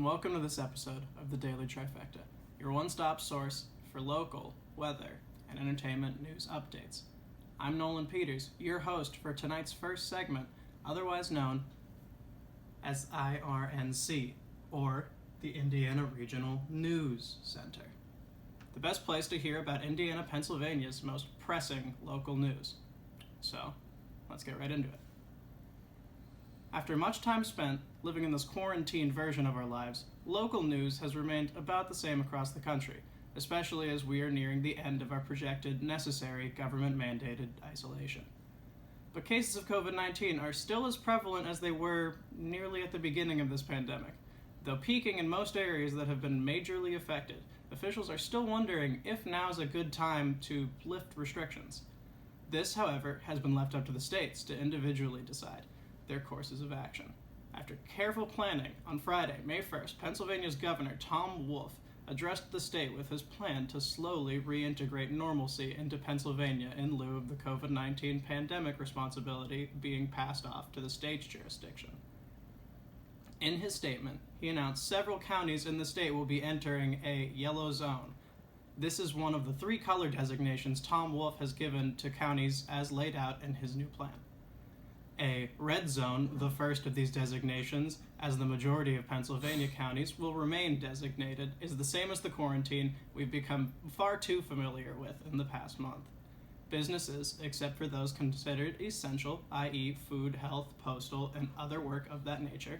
welcome to this episode of the Daily Trifecta, your one-stop source for local, weather, and entertainment news updates. I'm Nolan Peters, your host for tonight's first segment, otherwise known as IRNC, or the Indiana Regional News Center. The best place to hear about Indiana, Pennsylvania's most pressing local news. So, let's get right into it. After much time spent living in this quarantined version of our lives, local news has remained about the same across the country, especially as we are nearing the end of our projected necessary government-mandated isolation. But cases of COVID-19 are still as prevalent as they were nearly at the beginning of this pandemic. Though peaking in most areas that have been majorly affected, officials are still wondering if now is a good time to lift restrictions. This, however, has been left up to the states to individually decide their courses of action. After careful planning, on Friday, May 1st, Pennsylvania's Governor Tom Wolf addressed the state with his plan to slowly reintegrate normalcy into Pennsylvania in lieu of the COVID-19 pandemic responsibility being passed off to the state's jurisdiction. In his statement, he announced several counties in the state will be entering a yellow zone. This is one of the three color designations Tom Wolf has given to counties as laid out in his new plan. A red zone, the first of these designations, as the majority of Pennsylvania counties will remain designated, is the same as the quarantine we've become far too familiar with in the past month. Businesses, except for those considered essential, i.e. food, health, postal, and other work of that nature,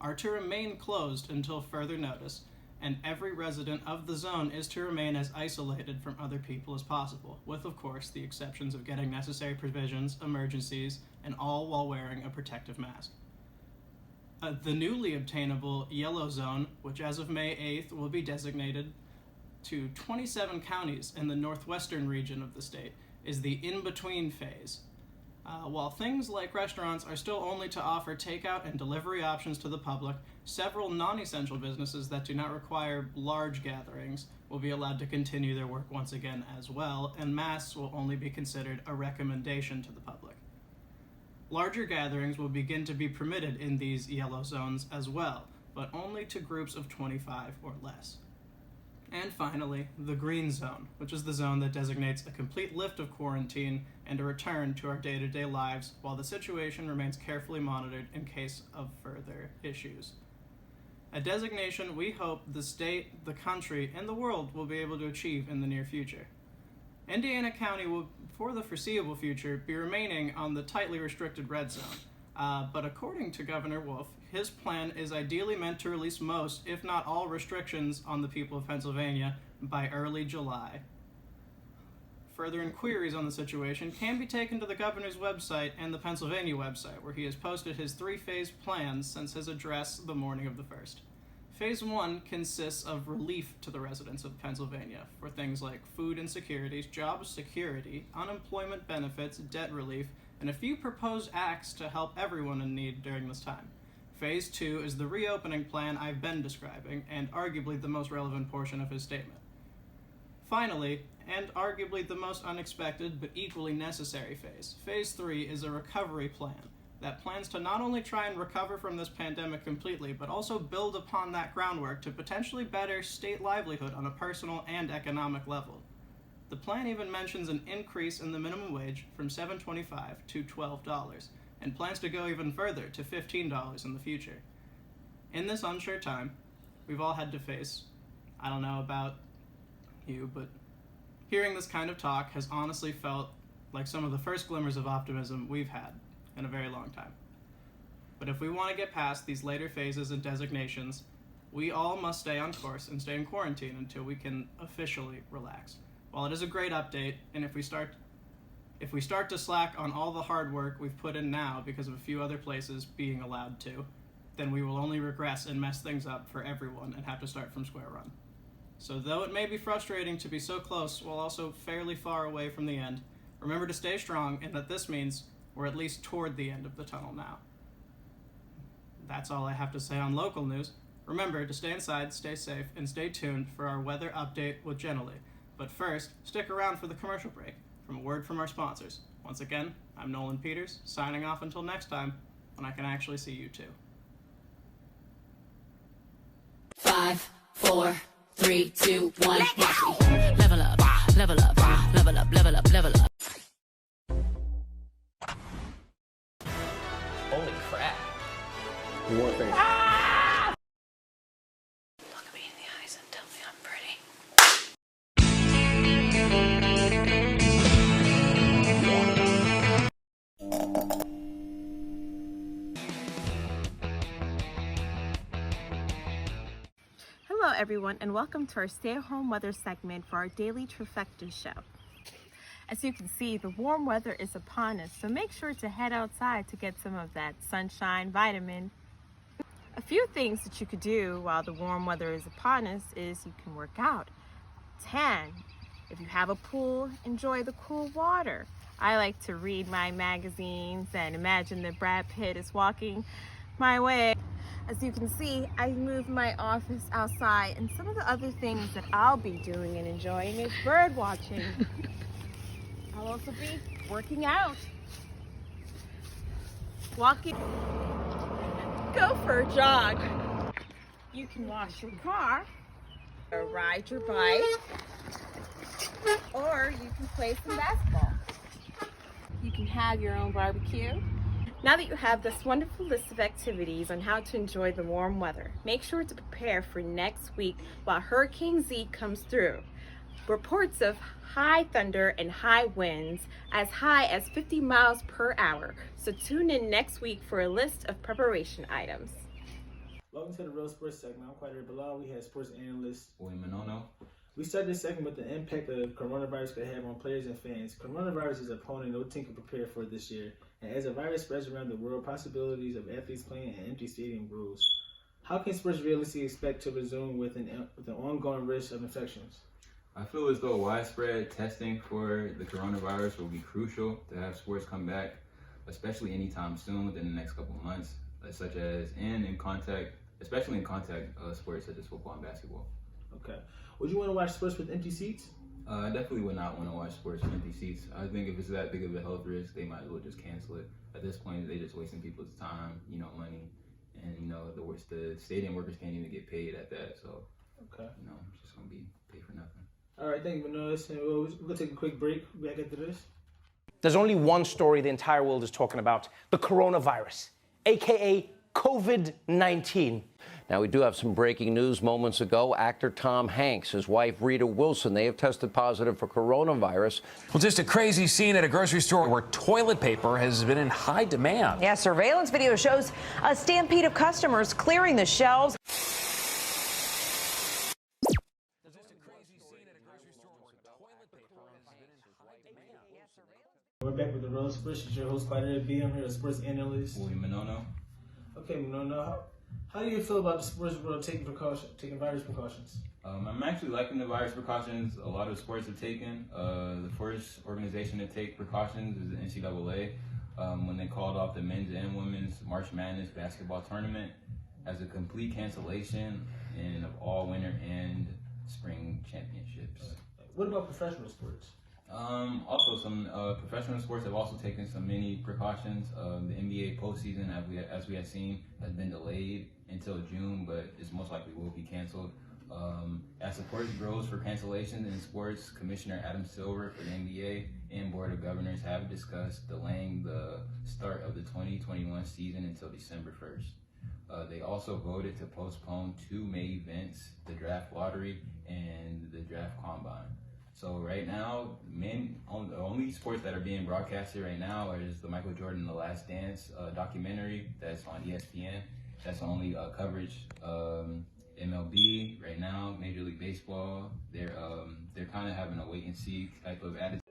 are to remain closed until further notice, and every resident of the zone is to remain as isolated from other people as possible, with, of course, the exceptions of getting necessary provisions, emergencies, and all while wearing a protective mask. The newly obtainable yellow zone, which as of May 8th will be designated to 27 counties in the northwestern region of the state, is the in-between phase. While things like restaurants are still only to offer takeout and delivery options to the public, several non-essential businesses that do not require large gatherings will be allowed to continue their work once again as well, and masks will only be considered a recommendation to the public. Larger gatherings will begin to be permitted in these yellow zones as well, but only to groups of 25 or less. And finally, the green zone, which is the zone that designates a complete lift of quarantine and a return to our day-to-day lives while the situation remains carefully monitored in case of further issues. A designation we hope the state, the country, and the world will be able to achieve in the near future. Indiana County will, for the foreseeable future, be remaining on the tightly restricted red zone. But according to Governor Wolf, his plan is ideally meant to release most, if not all, restrictions on the people of Pennsylvania by early July. Further inquiries on the situation can be taken to the governor's website and the Pennsylvania website, where he has posted his three-phase plans since his address the morning of the 1st. Phase 1 consists of relief to the residents of Pennsylvania for things like food insecurities, job security, unemployment benefits, debt relief, and a few proposed acts to help everyone in need during this time. Phase 2 is the reopening plan I've been describing, and arguably the most relevant portion of his statement. Finally, and arguably the most unexpected but equally necessary phase, Phase 3 is a recovery plan that plans to not only try and recover from this pandemic completely, but also build upon that groundwork to potentially better state livelihood on a personal and economic level. The plan even mentions an increase in the minimum wage from $7.25 to $12, and plans to go even further to $15 in the future. In this unsure time, we've all had to face, I don't know about you, but hearing this kind of talk has honestly felt like some of the first glimmers of optimism we've had in a very long time. But if we want to get past these later phases and designations, we all must stay on course and stay in quarantine until we can officially relax. While it is a great update, and if we start to slack on all the hard work we've put in now because of a few other places being allowed to, then we will only regress and mess things up for everyone and have to start from square one. So though it may be frustrating to be so close while also fairly far away from the end, remember to stay strong, and that this means we're at least toward the end of the tunnel now. That's all I have to say on local news. Remember to stay inside, stay safe, and stay tuned for our weather update with Jenny. But first, stick around for the commercial break from a word from our sponsors. Once again, I'm Nolan Peters, signing off until next time, when I can actually see you too. 5, 4, 3, 2, 1. Watch me. Level up, level up, level up, level up, level up. Holy crap. One thing. Look me in the eyes and tell me I'm pretty. Hello everyone, and welcome to our stay-at-home weather segment for our Daily Trifecta show. As you can see, the warm weather is upon us, so make sure to head outside to get some of that sunshine vitamin. A few things that you could do while the warm weather is upon us is you can work out, tan. If you have a pool, enjoy the cool water. I like to read my magazines and imagine that Brad Pitt is walking my way. As you can see, I moved my office outside, and some of the other things that I'll be doing and enjoying is bird watching. I'll also be working out, walking, go for a jog. You can wash your car, or ride your bike, or you can play some basketball. You can have your own barbecue. Now that you have this wonderful list of activities on how to enjoy the warm weather, make sure to prepare for next week while Hurricane Z comes through. Reports of high thunder and high winds as high as 50 miles per hour. So tune in next week for a list of preparation items. Welcome to the Real Sports segment. I'm Quadir Bilal. We have sports analyst William Manono. We started this segment with the impact that coronavirus could have on players and fans. Coronavirus is a opponent no team can prepare for this year. And as the virus spreads around the world, possibilities of athletes playing in empty stadium grows. How can sports realistically expect to resume with an ongoing risk of infections? I feel as though widespread testing for the coronavirus will be crucial to have sports come back, especially anytime soon within the next couple of months, such as especially in contact sports such as football and basketball. Okay. Would you want to watch sports with empty seats? I definitely would not want to watch sports with empty seats. I think if it's that big of a health risk, they might as well just cancel it. At this point, they're just wasting people's time, money, and the stadium workers can't even get paid at that. So, okay, it's just gonna be paid for nothing. All right, thank you, Manoa. We're gonna take a quick break. We'll be back after this. There's only one story the entire world is talking about: the coronavirus, aka COVID-19. Now, we do have some breaking news moments ago. Actor Tom Hanks, his wife Rita Wilson, they have tested positive for coronavirus. Well, just a crazy scene at a grocery store where toilet paper has been in high demand. Yeah, surveillance video shows a stampede of customers clearing the shelves. We're back with the Real Sports. It's your host, Quadir B. I'm here as sports analyst William Manono. Okay, Manoa, how do you feel about the sports world taking virus precautions? I'm actually liking the virus precautions a lot of sports have taken. The first organization to take precautions is the NCAA when they called off the men's and women's March Madness basketball tournament as a complete cancellation of all winter and spring championships. What about professional sports? Also, some professional sports have also taken some many precautions. The NBA postseason, as we have seen, has been delayed until June, but it's most likely will be canceled. As support grows for cancellations in sports, Commissioner Adam Silver for the NBA and Board of Governors have discussed delaying the start of the 2021 season until December 1st. They also voted to postpone two May events, the draft lottery and the draft combine. So right now, the only sports that are being broadcasted right now is the Michael Jordan The Last Dance documentary that's on ESPN. That's the only coverage. MLB right now, Major League Baseball, they're kind of having a wait and see type of attitude.